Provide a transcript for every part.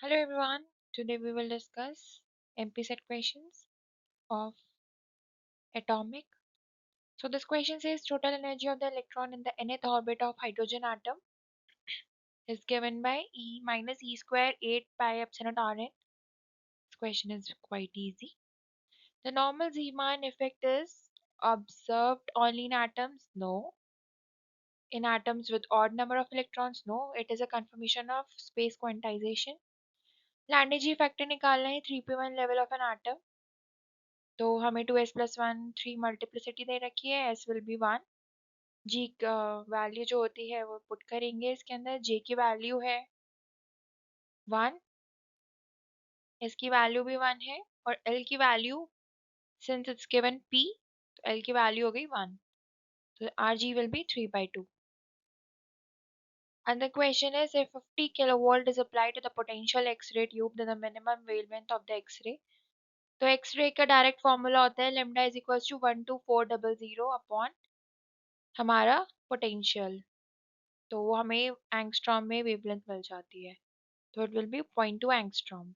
Hello everyone. Today we will discuss MP set questions of atomic. So this question says total energy of the electron in the nth orbit of hydrogen atom is given by E minus E square 8 pi epsilon Rn. This question is quite easy. The normal Zeeman effect is observed only in atoms? No. In atoms with odd number of electrons? No. It is a confirmation of space quantization. Lande g factor निकालना है 3p1 level of N atom तो हमें 2s+1 3 multiplicity दे रखी है s will be 1 g value जो होती है वो पुट करेंगे इसके अंदर j की वैल्यू है 1 s की वैल्यू भी 1 है और l की value since it's given p तो l की वैल्यू हो गई 1 तो rg will be 3/2 and the question is if 50 kilovolt is applied to the potential x-ray tube then the minimum wavelength of the x-ray तो x-ray का direct formula होता है lambda is equals to 12400 upon हमारा potential तो वो हमें angstrom में wavelength मिल जाती है तो it will be 0.2 angstrom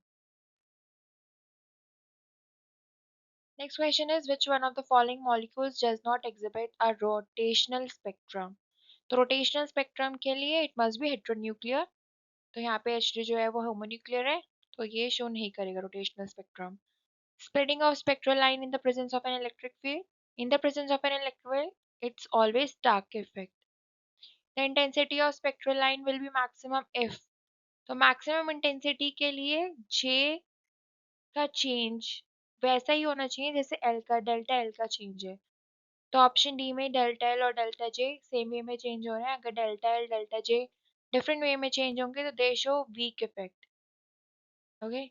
next question is which one of the following molecules does not exhibit a rotational spectrum तो रोटेशनल स्पेक्ट्रम के लिए इट मस्ट बी हेटेरोन्यूक्लियर तो यहाँ पे H3 जो है वो होमोन्यूक्लियर है तो ये शो नहीं करेगा rotational spectrum spreading of spectral line in the presence of an electric field in the presence of an electric field it's always dark effect the intensity of spectral line will be maximum if तो maximum intensity के लिए J का change वैसा ही होना चाहिए जैसे L का delta L का चेंज है तो ऑप्शन डी में डेल्टा L और डेल्टा J सेम वे में चेंज हो रहे हैं अगर delta L delta J different way में चेंज होंगे तो दे show weak effect okay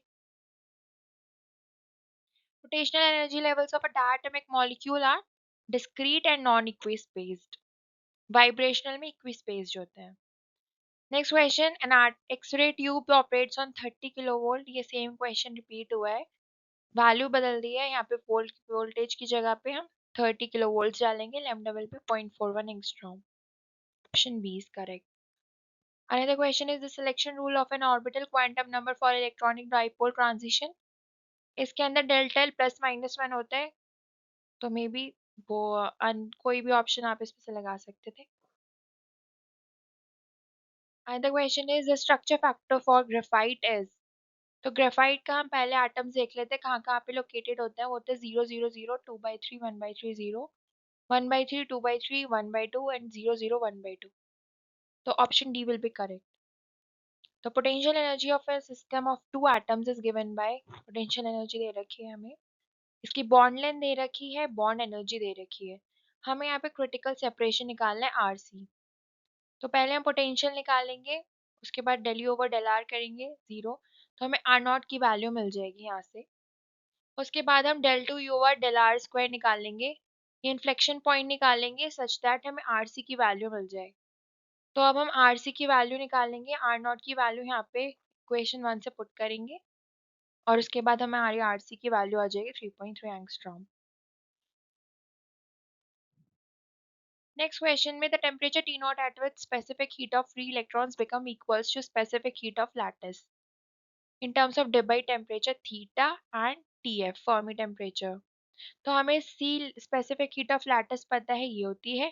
rotational energy levels of a diatomic molecule are discrete and non-equispaced vibrational में equispaced होते हैं next question an X-ray tube operates on 30 kilovolt ये same question repeat हुआ है value बदल दी है यहाँ पे वोल्टेज की जगह पे हम 30 किलोवोल्ट डालेंगे lambda will be 0.41 angstrom option B is correct another question is the selection rule of an orbital quantum number for electronic dipole transition इसके अंदर delta L plus minus one होता है तो मे बी वो कोई भी option आप इसमें से लगा सकते थे another question is the structure factor for graphite is तो ग्रेफाइट का हम पहले एटम्स देख लेते हैं कहाँ कहाँ पे लोकेटेड होता है वो होता है 0 0 0 2/3 1/3 0 1/3 2/3 1/2 एंड 0 0 1/2 तो option D will be correct तो potential energy of a system of two atoms is given by potential energy दे रखी है हमें इसकी बॉन्ड लेंथ दे रखी है बॉन्ड एनर्जी दे रखी है हमें यहाँ पे क्रिटिकल सेपरेशन निकालना है आरसी तो पहले हम पोटेंशियल निकालेंगे उसके बाद del U over del R करेंगे 0 तो हमें आर नॉट की वैल्यू मिल जाएगी यहाँ से उसके बाद हम del two U over del R square निकालेंगे ये इन्फ्लेक्शन पॉइंट निकालेंगे सच दैट हमें आर सी की वैल्यू मिल जाए तो अब हम आर सी की वैल्यू निकालेंगे आर नॉट की वैल्यू यहाँ पे इक्वेशन 1 से पुट करेंगे और उसके बाद हमें हमारी आर सी की वैल्यू आ जाएगी 3.3 एंगस्ट्रॉम नेक्स्ट क्वेश्चन में the temperature T not at which specific heat of free electrons become equals to specific heat of lattice in terms of Debye temperature theta and TF Fermi temperature तो हमें C specific heat of lattice पता है ये होती है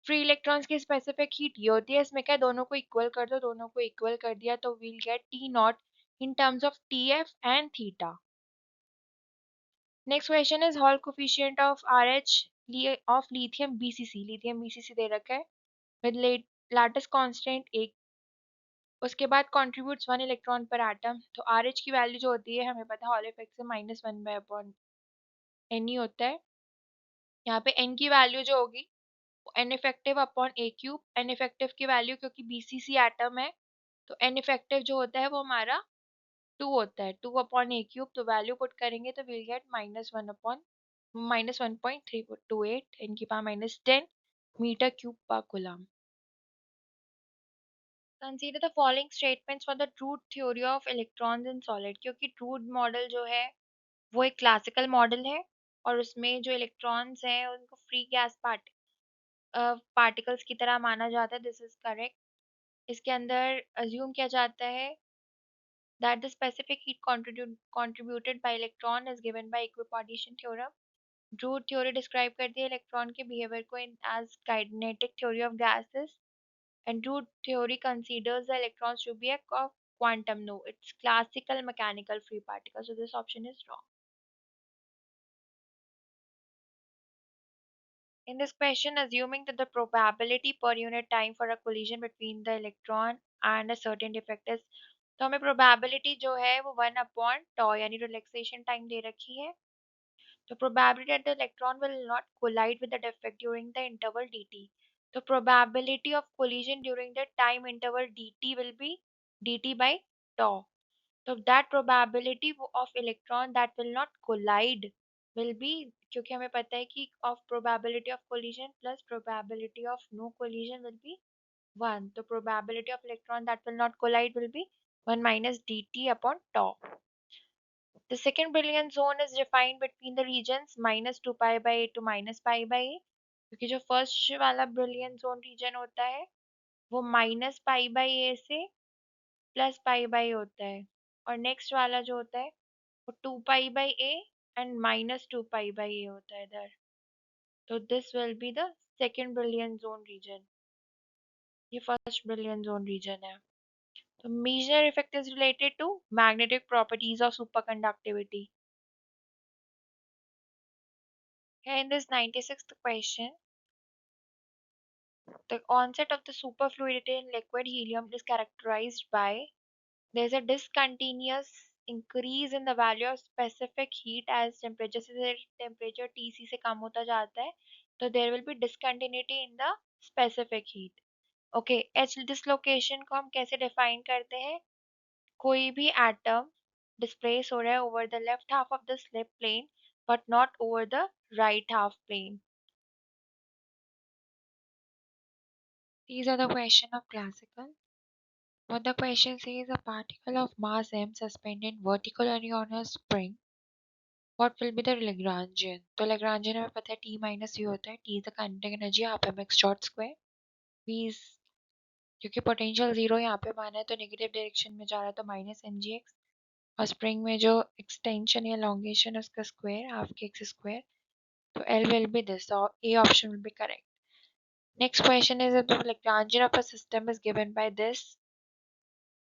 free electrons की specific heat ये होती है इसमें क्या दोनों को इक्वल कर दो दोनों को इक्वल कर दिया तो we'll get T not in terms of TF and theta next question is Hall coefficient of RH of lithium BCC दे रखा है विद लैटिस कांस्टेंट एक उसके बाद कंट्रीब्यूट्स 1 इलेक्ट्रॉन पर एटम तो RH की वैल्यू जो होती है हमें पता है हॉल इफेक्ट से -1/n ही होता है यहाँ पे n की वैल्यू जो होगी n effective upon a cube n effective की वैल्यू क्योंकि BCC एटम है तो n इफेक्टिव जो होता है वो हमारा 2 होता है 2 अपॉन a क्यूब तो वैल्यू पुट करेंगे तो विल गेट -1 अपॉन -1.328 n की पावर -10 मीटर क्यूब पर coulomb consider the following statements for the truth theory of electrons in solid क्योंकि ट्रूथ मॉडल जो है वो एक क्लासिकल मॉडल है और उसमें जो इलेक्ट्रॉन्स हैं उनको फ्री गैस पार्टिकल्स की तरह माना जाता है दिस इज करेक्ट इसके अंदर अज्यूम किया जाता है that the specific heat contributed by electron is given by equipartition theorem. Drude theory describe करती है इलेक्ट्रॉन के बिहेवियर को in as kinetic theory of gases. And Drude theory considers the electrons to be a quantum. No, it's classical mechanical free particle. So this option is wrong. In this question, assuming that the probability per unit time for a collision between the electron and a certain defect is, तो हमें probability जो है वो 1/tau यानी relaxation time दे रखी है. The probability that the electron will not collide with the defect during the interval dt. The probability of collision during the time interval dt will be dt by tau. So that probability of electron that will not collide will be, क्योंकि हमें पता है कि of probability of collision plus probability of no collision will be 1. The probability of electron that will not collide will be 1 minus dt upon tau. The second brilliant zone is defined between the regions minus 2 pi by a to minus pi by a, क्योंकि जो first वाला brilliant zone region होता है वो minus pi by ए से plus pi by होता है, और नेक्स्ट वाला जो होता है वो 2 pi by a and minus 2 pi by a होता है इधर. तो this will be the second brilliant zone region. ये first brilliant zone region है. तो Meissner effect is related to magnetic properties of superconductivity. Here in this 96th question, the onset of the superfluidity in liquid helium is characterized by there's a discontinuous increase in the value of specific heat as temperature Tc से कम होता जाता है, तो there will be discontinuity in the specific heat. Okay, H dislocation को हम कैसे define करते हैं? कोई भी atom displace हो रहा है over the left half of the slip plane but not over the right half plane. These are the question of classical. What the question says, a particle of mass m suspended vertically on a spring. What will be the Lagrangian? तो Lagrangian हमें पता है T minus V होता है. T is the kinetic energy, half mx dot square. V is क्योंकि potential zero यहाँ पे माना है तो नेगेटिव डायरेक्शन में जा रहा है तो माइनस एम जी एक्स, और स्प्रिंग में जो एक्सटेंशन या लॉन्गेशन है उसका स्क्वायर हाफ के एक्स स्क्वायर, तो L will be this, so A option will be correct. Next question is if the Lagrangian of a system is given by this,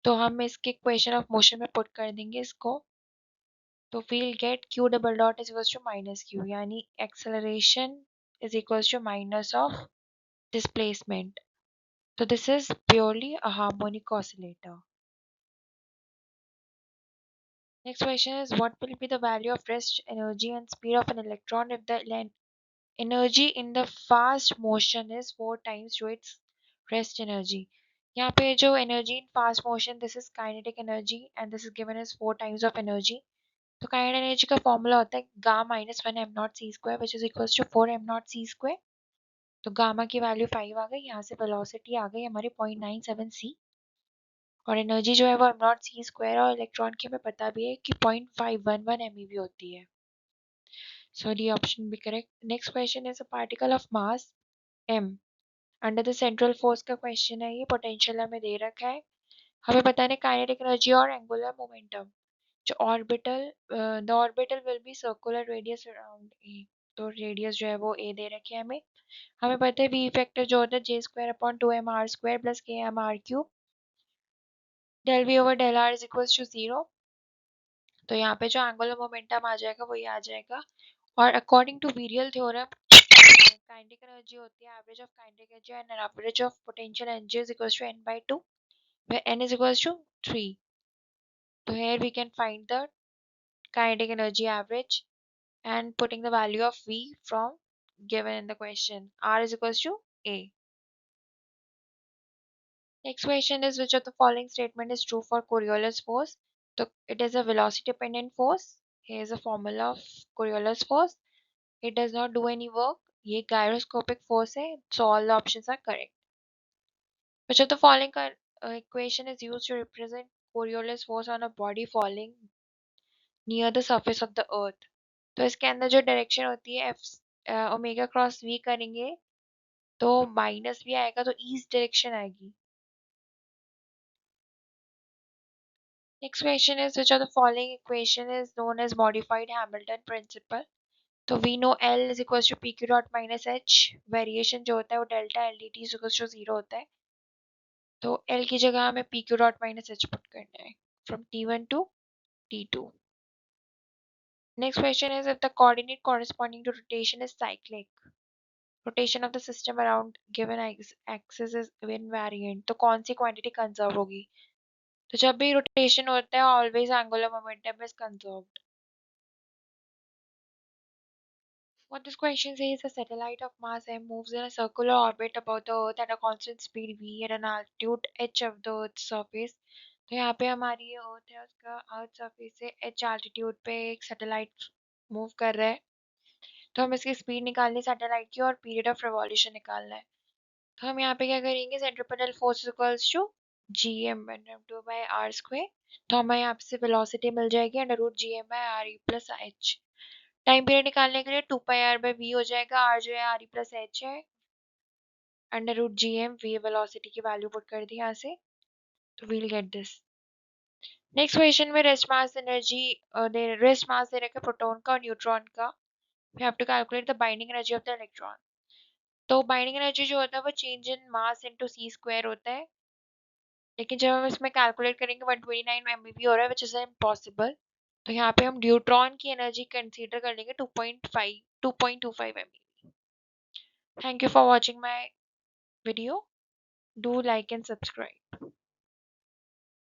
तो हम इसके इक्वेशन ऑफ मोशन में put कर देंगे इसको, तो we'll get q double dot is equals to minus q, यानी acceleration is equals to minus of displacement. So this is purely a harmonic oscillator. Next question is what will be the value of rest energy and speed of an electron if the energy in the fast motion is 4 times to its rest energy. यहाँ पे जो energy in fast motion, this is kinetic energy and this is given as 4 times of energy. तो kinetic energy का formula होता है gamma minus 1 M not C square which is equals to 4 M not C square. तो गामा की value 5 आ गई, यहाँ से वेलोसिटी आ गई हमारी 0.97 सी, और एनर्जी जो है वो एम नॉट सी स्क्वायर, और इलेक्ट्रॉन की हमें पता भी है कि 0.511 एमईवी होती है. So D option be correct. Next question is a particle of mass m under the central force का question है, ये पोटेंशियल हमें दे रखा है, हमें बताना है काइनेटिक एनर्जी और एंगुलर मोमेंटम. जो orbital the orbital will be circular radius around a, तो रेडियस जो है वो ए दे रखे है हमें. हमें पता है वी फैक्टर जो होता है j square upon 2m r square plus k m r cube, del v over del r is equals to 0. तो यहाँ पे जो एंगुलर मोमेंटम आ जाएगा वो ये आ जाएगा, और according to virial theorem kinetic energy होती है average of kinetic energy and average of potential energy is equals to n/2 where n is equals to 3. So here we can find the kinetic energy average and putting the value of V from given in the question. R is equals to A. Next question is which of the following statement is true for Coriolis force? So it is a velocity dependent force. Here is a formula of Coriolis force. It does not do any work. ये gyroscopic force है. So all the options are correct. Which of the following equation is used to represent Coriolis force on a body falling near the surface of the earth? तो इसके अंदर जो direction होती है F omega cross we करेंगे तो minus भी आएगा, तो ईस्ट डायरेक्शन आएगी. Next question is which of the following equation is known as modified Hamilton principle? तो we know L is equals to PQ dot minus H. Variation जो होता है वो delta L D T is equals to zero होता है, तो L की जगह हमें PQ dot minus H put करना है from T1 to T2. Next question is if the coordinate corresponding to rotation is cyclic, rotation of the system around given axis is invariant, तो कौन सी क्वांटिटी कंजर्व होगी? तो जब भी rotation होता है always angular momentum is conserved. What this question says, a satellite of mass m moves in a circular orbit about the earth at a constant speed v at an altitude h of the earth's surface. तो यहाँ पे हमारी ये अर्थ है, उसका earth surface से h altitude पे एक सैटेलाइट मूव कर रहा है. तो हम इसकी स्पीड निकालनी सैटेलाइट की और पीरियड ऑफ रिवॉल्यूशन निकालना है. तो हम यहाँ पे क्या करेंगे, centripetal force equals to G M two by R square. तो हमें यहाँ से वेलोसिटी मिल जाएगी under root G M by R E plus H. Time period निकालने के लिए 2 πr/v हो जाएगा, r जो है आर ई प्लस एच है, under root G M V velocity की वैल्यू पुट कर दी यहाँ से, तो we'll get this. Next question में रेस्ट मास दे रखा है प्रोटॉन का और न्यूट्रॉन का. We have to calculate the binding energy of the electron. तो बाइंडिंग एनर्जी जो होता है वो change in mass into C square होता है, लेकिन जब हम इसमें कैलकुलेट करेंगे 129 MeV हो रहा है विच इज इम्पॉसिबल. तो यहाँ पे हम न्यूट्रॉन की एनर्जी कंसीडर कर लेंगे 2.25 MeV. Thank you for watching my video. Do like and subscribe.